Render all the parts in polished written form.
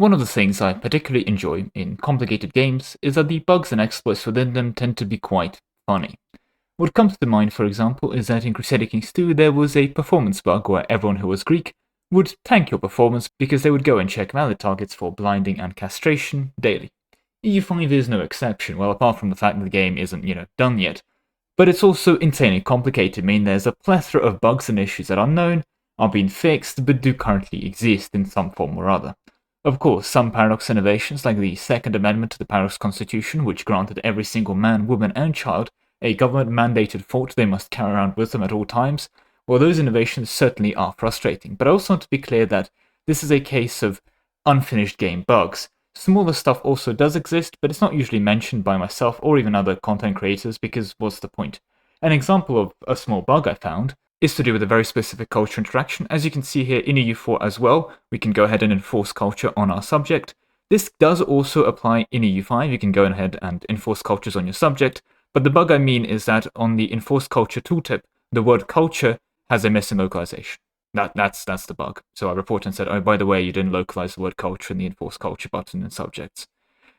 One of the things I particularly enjoy in complicated games is that the bugs and exploits within them tend to be quite funny. What comes to mind, for example, is that in Crusader Kings 2 there was a performance bug where everyone who was Greek would tank your performance because they would go and check valid targets for blinding and castration daily. EU5 is no exception, well, apart from the fact that the game isn't, done yet. But it's also insanely complicated, meaning there's a plethora of bugs and issues that are known, are being fixed, but do currently exist in some form or other. Of course, some paradox innovations, like the Second Amendment to the Paradox Constitution, which granted every single man, woman, and child a government-mandated fort they must carry around with them at all times, well, those innovations certainly are frustrating. But I also want to be clear that this is a case of unfinished game bugs. Smaller stuff also does exist, but it's not usually mentioned by myself or even other content creators because what's the point? An example of a small bug I found is to do with a very specific culture interaction. As you can see here in EU4 as well, we can go ahead and enforce culture on our subject. This does also apply in EU5, you can go ahead and enforce cultures on your subject, but the bug I mean is that on the enforce culture tooltip, the word culture has a missing localization. That's the bug. So I reported and said, oh, by the way, you didn't localize the word culture in the enforce culture button in subjects.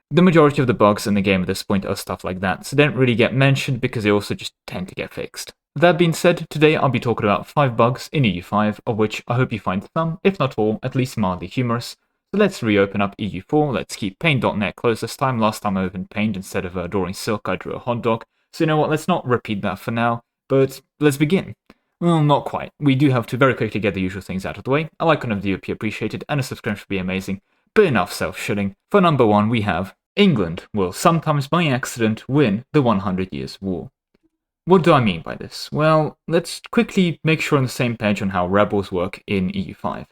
The majority of the bugs in the game at this point are stuff like that, so they don't really get mentioned because they also just tend to get fixed. That being said, today I'll be talking about 5 bugs in EU5, of which I hope you find some, if not all, at least mildly humorous. So let's reopen up EU4, let's keep paint.net closed this time. Last time I opened paint, instead of drawing silk, I drew a hot dog. So you know what, let's not repeat that for now, but let's begin. Well, not quite. We do have to very quickly get the usual things out of the way. A like on a video would be appreciated, and a subscription would be amazing. But enough self-shilling. For number 1, we have England will sometimes by accident win the 100 Years' War. What do I mean by this? Well, let's quickly make sure on the same page on how rebels work in EU5.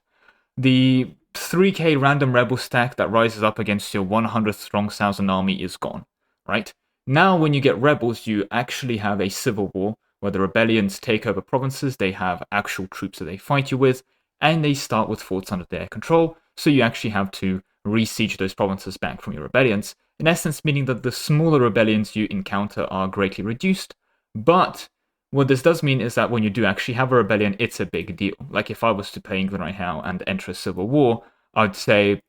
The 3k random rebel stack that rises up against your 100 strong thousand army is gone, right? Now when you get rebels, you actually have a civil war where the rebellions take over provinces, they have actual troops that they fight you with, and they start with forts under their control, so you actually have to re-siege those provinces back from your rebellions, in essence meaning that the smaller rebellions you encounter are greatly reduced. But what this does mean is that when you do actually have a rebellion, it's a big deal. Like if I was to play England right now and enter a civil war, I'd say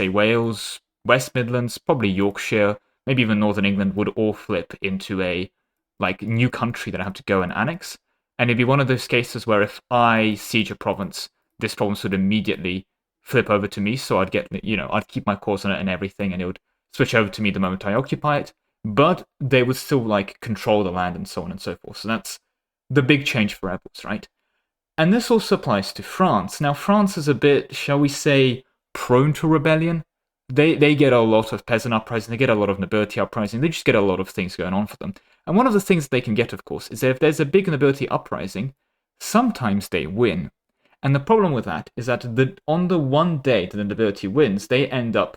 Wales, West Midlands, probably Yorkshire, maybe even Northern England would all flip into a new country that I have to go and annex. And it'd be one of those cases where if I siege a province, this province would immediately flip over to me, so I'd get, I'd keep my cause on it and everything, and it would switch over to me the moment I occupy it. But they would still control the land and so on and so forth. So that's the big change for rebels, right? And this also applies to France. Now France is a bit, shall we say, prone to rebellion. They get a lot of peasant uprising, they get a lot of nobility uprising, they just get a lot of things going on for them. And one of the things they can get, of course, is that if there's a big nobility uprising, sometimes they win. And the problem with that is that on the one day that the nobility wins, they end up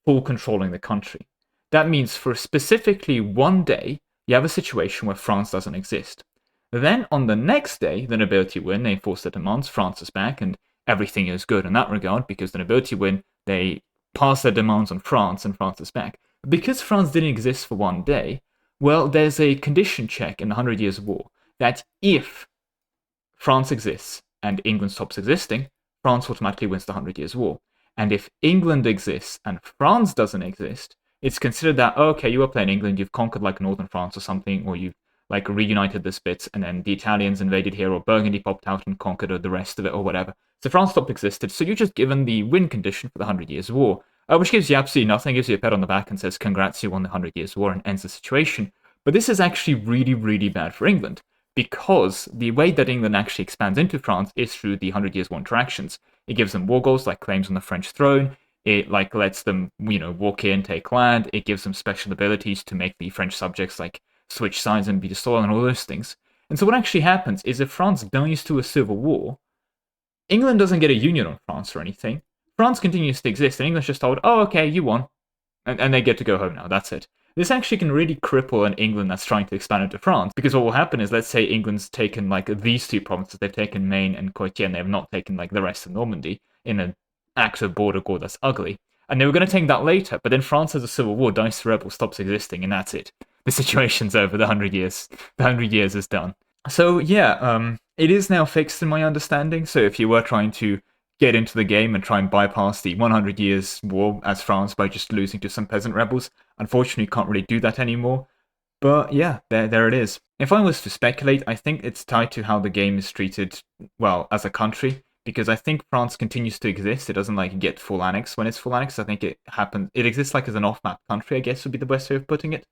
full controlling the country. That means for specifically one day, you have a situation where France doesn't exist. Then on the next day, the nobility win, they enforce their demands, France is back, and everything is good in that regard, because the nobility win, they pass their demands on France, and France is back. Because France didn't exist for one day, well, there's a condition check in the 100 Years' War that if France exists and England stops existing, France automatically wins the 100 Years' War. And if England exists and France doesn't exist, it's considered that, oh, okay, you were playing England, you've conquered northern France or something, or you've reunited this bit, and then the Italians invaded here, or Burgundy popped out and conquered the rest of it, or whatever. So France stopped existed, so you're just given the win condition for the 100 Years' War, which gives you absolutely nothing, gives you a pat on the back and says, congrats, you won the 100 Years' War, and ends the situation. But this is actually really, really bad for England, because the way that England actually expands into France is through the 100 Years' War interactions. It gives them war goals, like claims on the French throne. It lets them, walk in, take land. It gives them special abilities to make the French subjects switch sides and be disloyal and all those things. And so what actually happens is if France dies to a civil war, England doesn't get a union on France or anything. France continues to exist, and England's just told, oh, okay, you won. And they get to go home now, that's it. This actually can really cripple an England that's trying to expand into France, because what will happen is, let's say England's taken these two provinces, they've taken Maine and Poitiers, and they have not taken the rest of Normandy in an act of border war that's ugly. And they were going to take that later, but then France has a civil war, dies to rebel, stops existing, and that's it. The situation's over, the 100 years. The 100 years is done. So yeah, it is now fixed in my understanding, so if you were trying to get into the game and try and bypass the 100 years war as France by just losing to some peasant rebels. Unfortunately, you can't really do that anymore. But yeah, there it is. If I was to speculate, I think it's tied to how the game is treated, well, as a country, because I think France continues to exist. It doesn't like get full annex when it's full annex. I think it exists like as an off-map country, I guess would be the best way of putting it.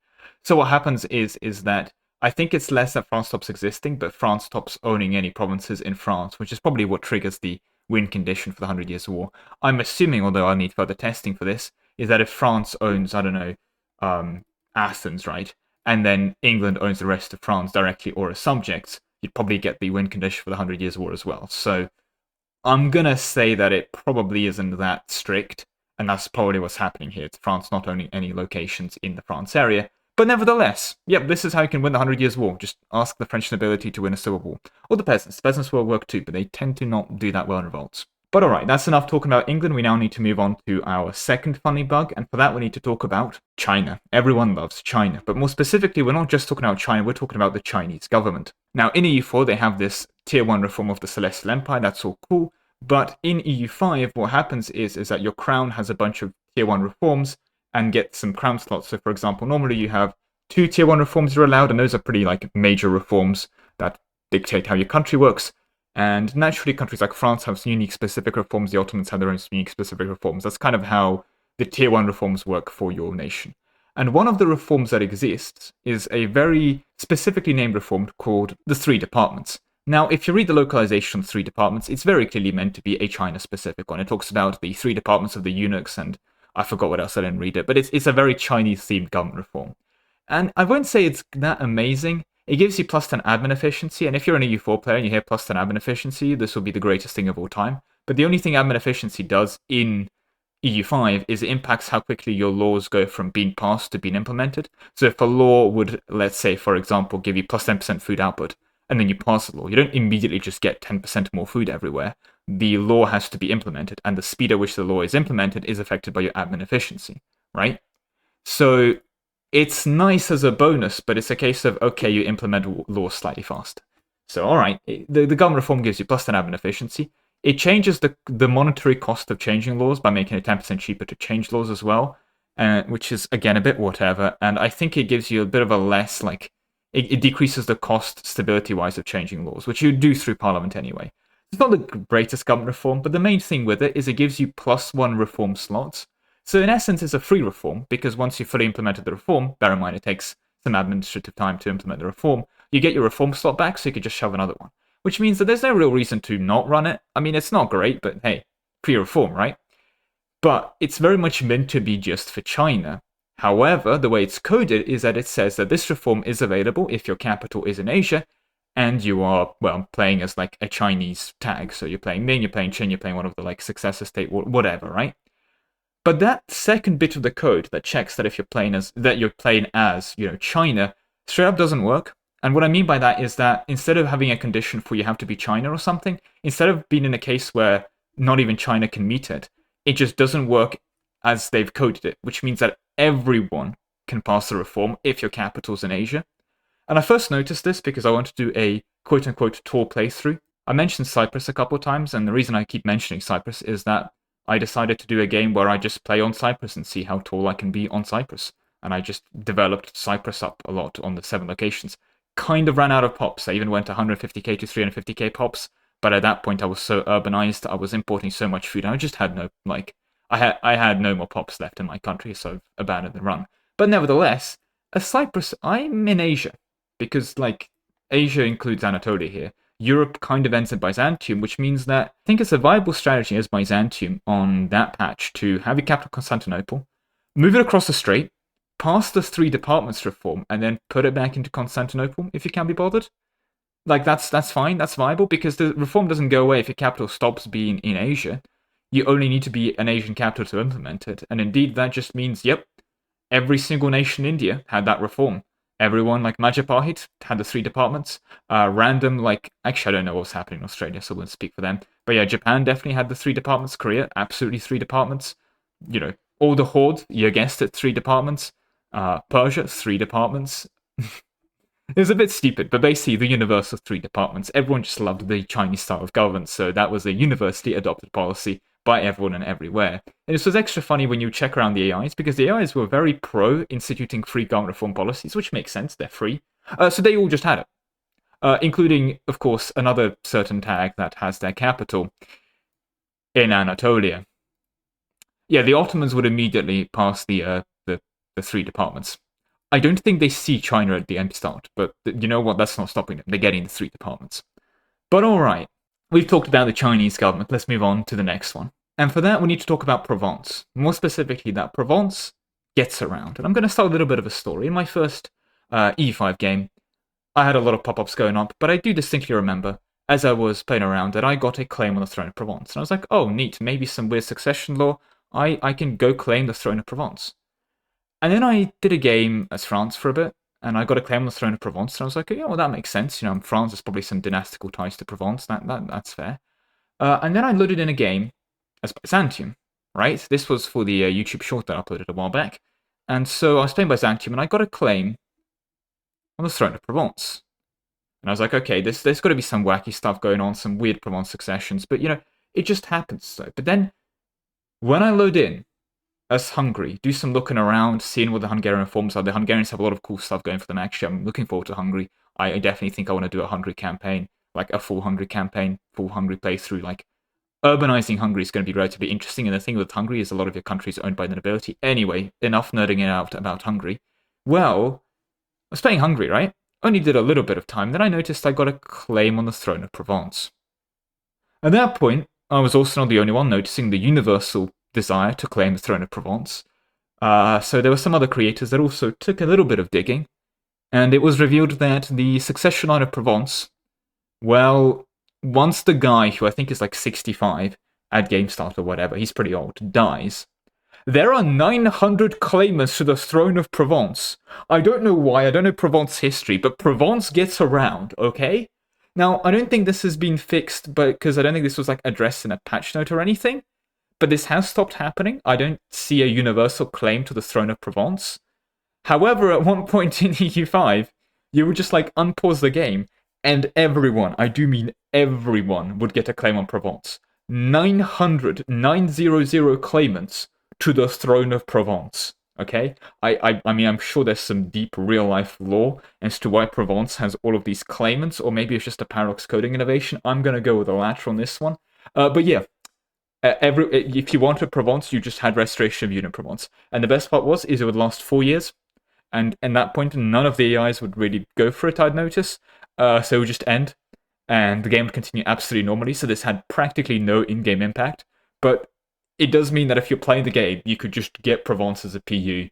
So what happens is that I think it's less that France stops existing, but France stops owning any provinces in France, which is probably what triggers the win condition for the 100 Years' War. I'm assuming, although I need further testing for this, is that if France owns, I don't know, Athens, right? And then England owns the rest of France directly or as subjects, you'd probably get the win condition for the 100 Years' War as well. So I'm going to say that it probably isn't that strict, and that's probably what's happening here. It's France not owning any locations in the France area. But nevertheless, yep, this is how you can win the 100 Years' War. Just ask the French nobility to win a civil war. Or the peasants. The peasants will work too, but they tend to not do that well in revolts. But alright, that's enough talking about England. We now need to move on to our second funny bug, and for that we need to talk about China. Everyone loves China, but more specifically, we're not just talking about China, we're talking about the Chinese government. Now, in EU4, they have this Tier 1 reform of the Celestial Empire, that's all cool, but in EU5, what happens is that your crown has a bunch of Tier 1 reforms and get some crown slots. So, for example, normally you have 2 Tier 1 reforms you're allowed, and those are pretty like major reforms that dictate how your country works. And naturally, countries like France have some unique specific reforms. The Ottomans have their own unique specific reforms. That's kind of how the Tier 1 reforms work for your nation. And one of the reforms that exists is a very specifically named reform called the Three Departments. Now, if you read the localization of the Three Departments, it's very clearly meant to be a China-specific one. It talks about the 3 departments of the eunuchs, and I forgot what else, I didn't read it, but it's a very Chinese-themed government reform. And I won't say it's that amazing. It gives you plus 10 admin efficiency, and if you're an EU4 player and you hear plus 10 admin efficiency, this will be the greatest thing of all time. But the only thing admin efficiency does in EU5 is it impacts how quickly your laws go from being passed to being implemented. So if a law would, let's say, for example, give you plus 10% food output, and then you pass the law, you don't immediately just get 10% more food everywhere. The law has to be implemented, and the speed at which the law is implemented is affected by your admin efficiency, right? So it's nice as a bonus, but it's a case of, okay, you implement laws slightly faster. So, all right, the government reform gives you plus 10 admin efficiency. It changes the monetary cost of changing laws by making it 10% cheaper to change laws as well, which is, again, a bit whatever. And I think it gives you a bit of a less, like, it decreases the cost stability-wise of changing laws, which you do through Parliament anyway. It's not the greatest government reform, but the main thing with it is it gives you +1 reform slots. So in essence, it's a free reform, because once you've fully implemented the reform, bear in mind it takes some administrative time to implement the reform, you get your reform slot back, so you could just shove another one. Which means that there's no real reason to not run it. I mean, it's not great, but hey, free reform, right? But it's very much meant to be just for China. However, the way it's coded is that it says that this reform is available if your capital is in Asia, and you are, well, playing as like a Chinese tag. So you're playing Ming, you're playing Qin, you're playing one of the like successor state, whatever, right? But that second bit of the code that checks that if you're playing as China, straight up doesn't work. And what I mean by that is that instead of having a condition for you have to be China or something, instead of being in a case where not even China can meet it, it just doesn't work as they've coded it, which means that everyone can pass the reform if your capital's in Asia. And I first noticed this because I want to do a quote-unquote tour playthrough. I mentioned Cyprus a couple of times, and the reason I keep mentioning Cyprus is that I decided to do a game where I just play on Cyprus and see how tall I can be on Cyprus. And I just developed Cyprus up a lot on the 7 locations. Kind of ran out of pops. I even went 150k to 350k pops, but at that point I was so urbanized, I was importing so much food, and I just had no, like, I had no more pops left in my country, so I've abandoned the run. But nevertheless, as Cyprus, I'm in Asia, because, like, Asia includes Anatolia here. Europe kind of ends at Byzantium, which means that I think it's a viable strategy as Byzantium on that patch to have your capital Constantinople, move it across the strait, pass the 3 departments reform, and then put it back into Constantinople if you can be bothered. Like, that's fine, that's viable, because the reform doesn't go away if your capital stops being in Asia. You only need to be an Asian capital to implement it, and indeed that just means, yep, every single nation in India had that reform. Everyone, like Majapahit, had the 3 departments. Random, like, actually, I don't know what's happening in Australia, so I wouldn't speak for them. But yeah, Japan definitely had the 3 departments. Korea, absolutely 3 departments. You know, all the Horde, you guessed it, 3 departments. Persia, 3 departments. It was a bit stupid, but basically the universal 3 departments, everyone just loved the Chinese style of governance, so that was a universally adopted policy by everyone and everywhere. And this was extra funny when you check around the AIs, because the AIs were very pro instituting free government reform policies, which makes sense, they're free. So they all just had it. Including, of course, another certain tag that has their capital in Anatolia. Yeah, the Ottomans would immediately pass the 3 departments. I don't think they see China at the end start, but you know what? That's not stopping them. They're getting the 3 departments. But alright, we've talked about the Chinese government. Let's move on to the next one. And for that, we need to talk about Provence. More specifically, that Provence gets around. And I'm going to start a little bit of a story. In my first EU5 game, I had a lot of pop-ups going up, but I do distinctly remember, as I was playing around, that I got a claim on the throne of Provence. And I was like, oh, neat, maybe some weird succession law. I can go claim the throne of Provence. And then I did a game as France for a bit, and I got a claim on the throne of Provence, and I was like, yeah, well, that makes sense. You know, I'm France, there's probably some dynastical ties to Provence, that's fair. And then I loaded in a game as Byzantium, right? This was for the YouTube short that I uploaded a while back. And so I was playing Byzantium, and I got a claim on the throne of Provence. And I was like, okay, there's got to be some wacky stuff going on, some weird Provence successions, but, you know, it just happens so. But then, when I load in as Hungary, do some looking around, seeing what the Hungarian reforms are. The Hungarians have a lot of cool stuff going for them, actually. I'm looking forward to Hungary. I definitely think I want to do a Hungary campaign, like a full Hungary campaign, full Hungary playthrough. Like, urbanizing Hungary is going to be relatively interesting, and the thing with Hungary is a lot of your country is owned by the nobility. Anyway, enough nerding it out about Hungary. Well, I was playing Hungary, right? Only did a little bit of time, then I noticed I got a claim on the throne of Provence. At that point, I was also not the only one noticing the universal desire to claim the throne of Provence. So there were some other creators that also took a little bit of digging, and it was revealed that the succession line of Provence, well, once the guy, who I think is like 65 at game start or whatever, he's pretty old, dies, there are 900 claimants to the throne of Provence. I don't know why, I don't know Provence history, but Provence gets around, okay? Now, I don't think this has been fixed, because I don't think this was like addressed in a patch note or anything, but this has stopped happening. I don't see a universal claim to the throne of Provence. However, at one point in EU5, you would just like unpause the game, and everyone, I do mean everyone, would get a claim on Provence. 900 claimants to the throne of Provence. Okay? I mean, I'm sure there's some deep real-life lore as to why Provence has all of these claimants, or maybe it's just a paradox coding innovation. I'm going to go with the latter on this one. But yeah, if you wanted Provence, you just had Restoration of Union Provence. And the best part is it would last 4 years. And at that point, none of the AIs would really go for it, I'd notice. So it would just end, and the game would continue absolutely normally. So this had practically no in-game impact. But it does mean that if you're playing the game, you could just get Provence as a PU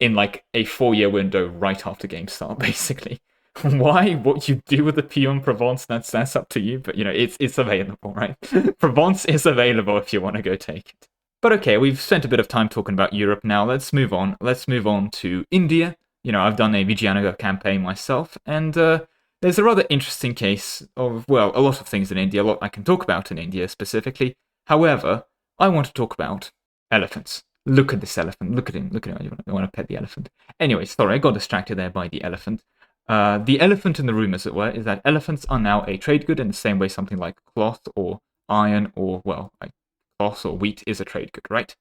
in like a 4-year window right after game start, basically. Why? What you do with the PU on Provence, that's up to you. But, you know, it's available, right? Provence is available if you want to go take it. But okay, we've spent a bit of time talking about Europe now. Let's move on. Let's move on to India. You know, I've done a Vijayanagara campaign myself, and there's a rather interesting case of, well, a lot of things in India, a lot I can talk about in India specifically. However, I want to talk about elephants. Look at this elephant. Look at him. Look at him. I want to pet the elephant. Anyway, sorry, I got distracted there by the elephant. The elephant in the room, as it were, is that elephants are now a trade good in the same way something like cloth or iron or, well, like cloth or wheat is a trade good, right?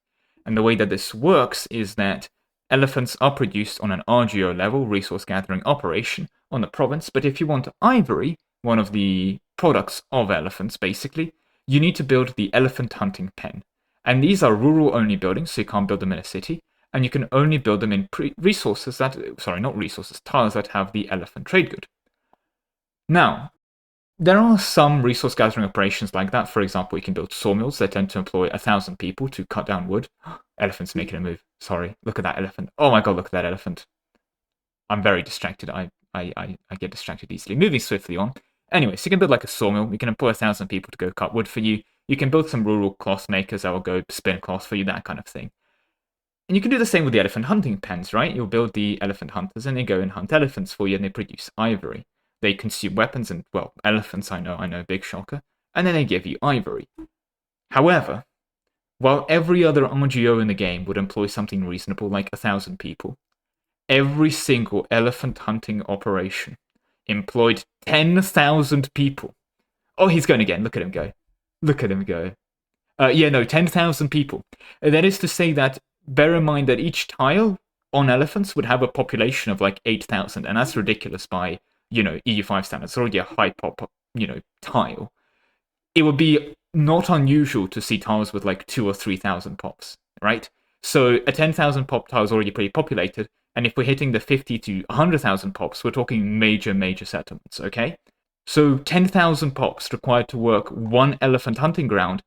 And the way that this works is that elephants are produced on an RGO level, resource gathering operation, on the province, but if you want ivory, one of the products of elephants, basically, you need to build the elephant hunting pen. And these are rural-only buildings, so you can't build them in a city, and you can only build them in tiles that have the elephant trade good. Now, there are some resource gathering operations like that. For example, you can build sawmills that tend to employ 1,000 people to cut down wood. Elephant's making a move. Sorry, look at that elephant. Oh my god, look at that elephant. I'm very distracted. I get distracted easily. Moving swiftly on. Anyway, so you can build like a sawmill. You can employ 1,000 people to go cut wood for you. You can build some rural cloth makers that will go spin cloth for you, that kind of thing. And you can do the same with the elephant hunting pens, right? You'll build the elephant hunters and they go and hunt elephants for you and they produce ivory. They consume weapons and, well, elephants, I know, big shocker. And then they give you ivory. However, while every other RGO in the game would employ something reasonable, like 1,000 people, every single elephant hunting operation employed 10,000 people. Oh, he's going again. Look at him go. Look at him go. 10,000 people. And that is to say that, bear in mind that each tile on elephants would have a population of like 8,000, and that's ridiculous by, EU5 standards. It's already a high pop, tile. It would be not unusual to see tiles with like 2,000 or 3,000 pops, right? So a 10,000 pop tile is already pretty populated, and if we're hitting the 50 to 100,000 pops, we're talking major, major settlements, okay? So 10,000 pops required to work one elephant hunting ground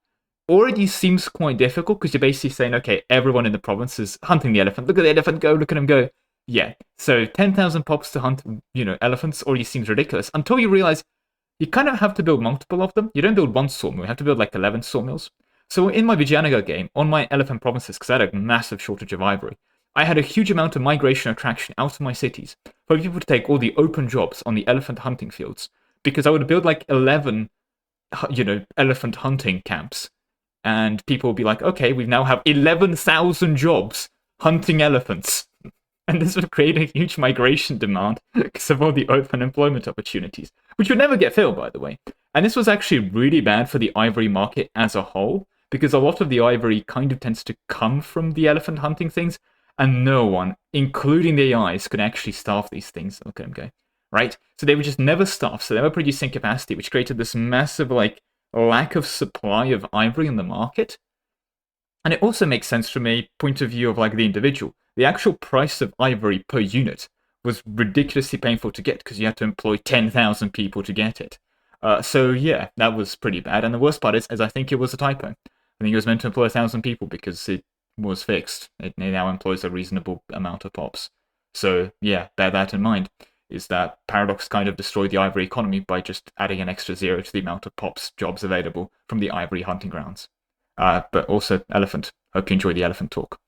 already seems quite difficult, because you're basically saying, okay, everyone in the province is hunting the elephant. Look at the elephant go, look at him go. Yeah, so 10,000 pops to hunt, elephants already seems ridiculous, until you realize you kind of have to build multiple of them. You don't build one sawmill, you have to build like 11 sawmills. So in my Vijayanagar game, on my elephant provinces, because I had a massive shortage of ivory, I had a huge amount of migration attraction out of my cities for people to take all the open jobs on the elephant hunting fields, because I would build like 11, elephant hunting camps, and people would be like, okay, we now have 11,000 jobs hunting elephants. And this would create a huge migration demand because of all the open employment opportunities, which would never get filled, by the way. And this was actually really bad for the ivory market as a whole, because a lot of the ivory kind of tends to come from the elephant hunting things, and no one, including the AIs, could actually staff these things. Look at them go, right? So they were just never staffed, so they were producing capacity, which created this massive, lack of supply of ivory in the market. And it also makes sense from a point of view of the individual. The actual price of ivory per unit was ridiculously painful to get, because you had to employ 10,000 people to get it. So yeah, that was pretty bad. And the worst part is I think it was a typo. I think it was meant to employ 1,000 people because it was fixed. It now employs a reasonable amount of pops. So yeah, bear that in mind, is that Paradox kind of destroyed the ivory economy by just adding an extra 0 to the amount of pops jobs available from the ivory hunting grounds. But also elephant. Hope you enjoy the elephant talk.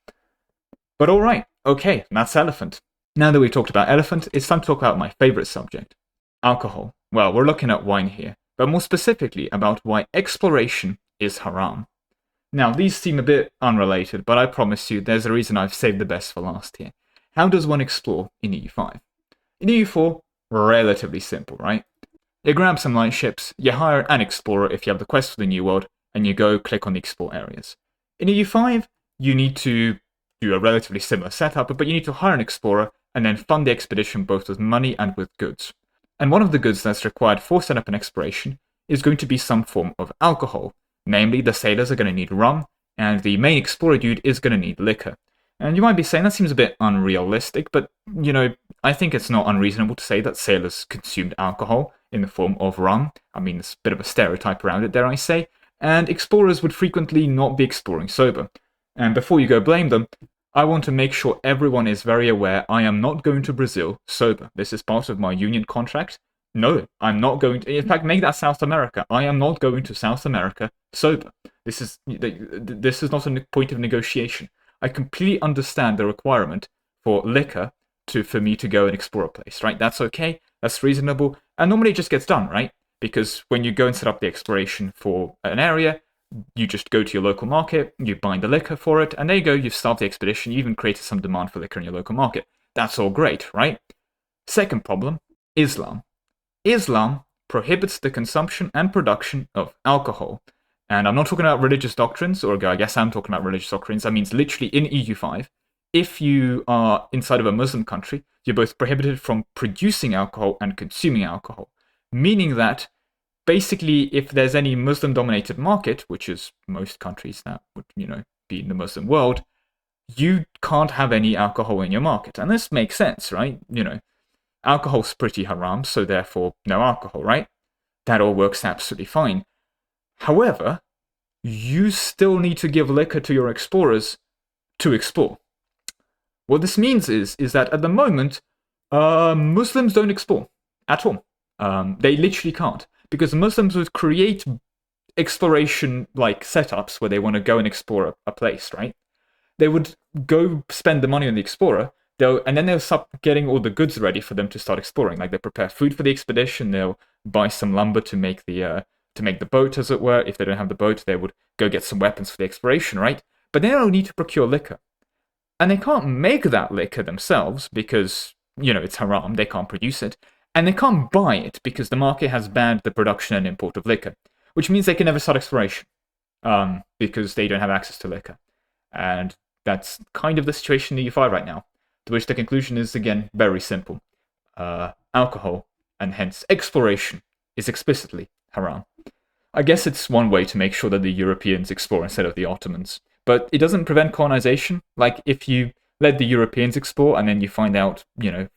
But alright, okay, that's elephant. Now that we've talked about elephant, it's time to talk about my favourite subject, alcohol. Well, we're looking at wine here, but more specifically about why exploration is haram. Now, these seem a bit unrelated, but I promise you there's a reason I've saved the best for last here. How does one explore in EU5? In EU4, relatively simple, right? You grab some light ships, you hire an explorer if you have the quest for the New World, and you go click on the explore areas. In EU5, you need to do a relatively similar setup, but you need to hire an explorer and then fund the expedition both with money and with goods. And one of the goods that's required for setup and exploration is going to be some form of alcohol. Namely, the sailors are going to need rum, and the main explorer dude is going to need liquor. And you might be saying that seems a bit unrealistic, but, I think it's not unreasonable to say that sailors consumed alcohol in the form of rum. I mean, there's a bit of a stereotype around it, dare I say. And explorers would frequently not be exploring sober. And before you go blame them, I want to make sure everyone is very aware I am not going to Brazil sober. This is part of my union contract. No, I'm not going to. In fact, make that South America. I am not going to South America sober. This is not a point of negotiation. I completely understand the requirement for liquor for me to go and explore a place, right? That's okay. That's reasonable. And normally it just gets done, right? Because when you go and set up the exploration for an area, you just go to your local market, you buy the liquor for it, and there you go, you've started the expedition, you even created some demand for liquor in your local market. That's all great, right? Second problem, Islam. Islam prohibits the consumption and production of alcohol. And I'm not talking about religious doctrines, or I guess I'm talking about religious doctrines. That means literally in EU5, if you are inside of a Muslim country, you're both prohibited from producing alcohol and consuming alcohol. Meaning that basically, if there's any Muslim-dominated market, which is most countries that would, be in the Muslim world, you can't have any alcohol in your market. And this makes sense, right? Alcohol's pretty haram, so therefore no alcohol, right? That all works absolutely fine. However, you still need to give liquor to your explorers to explore. What this means is that at the moment, Muslims don't explore at all. They literally can't. Because Muslims would create exploration setups where they want to go and explore a place, right? They would go spend the money on the explorer, and then they'll start getting all the goods ready for them to start exploring. Like, they prepare food for the expedition, they'll buy some lumber to make the boat, as it were. If they don't have the boat, they would go get some weapons for the exploration, right? But then they'll need to procure liquor. And they can't make that liquor themselves because, it's haram, they can't produce it. And they can't buy it because the market has banned the production and import of liquor, which means they can never start exploration because they don't have access to liquor. And that's kind of the situation in EU5 right now, to which the conclusion is, again, very simple. Alcohol, and hence exploration, is explicitly haram. I guess it's one way to make sure that the Europeans explore instead of the Ottomans. But it doesn't prevent colonization. Like, if you let the Europeans explore and then you find out,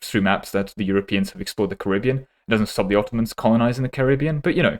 through maps that the Europeans have explored the Caribbean, it doesn't stop the Ottomans colonizing the Caribbean. But, no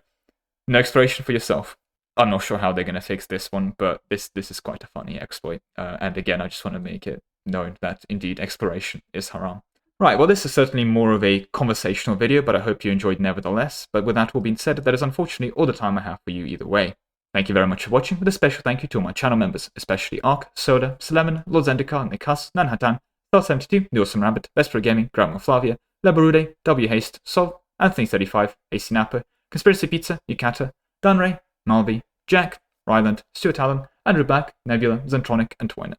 exploration for yourself. I'm not sure how they're going to fix this one, but this is quite a funny exploit. And again, I just want to make it known that, indeed, exploration is haram. Right, well, this is certainly more of a conversational video, but I hope you enjoyed nevertheless. But with that all being said, that is unfortunately all the time I have for you either way. Thank you very much for watching, with a special thank you to all my channel members, especially Ark, Soda, Suleiman, Lord Zendikar, Nikas, Nanhatan, Star72, The Awesome Rabbit, Vesper Gaming, Grandma Flavia, Lebarude, W Haste, Sol, Anthony35, AC Napper, Conspiracy Pizza, Yukata, Dunray, Malvi, Jack, Ryland, Stuart Allen, Andrew Black, Nebula, Zentronic, and Twiner.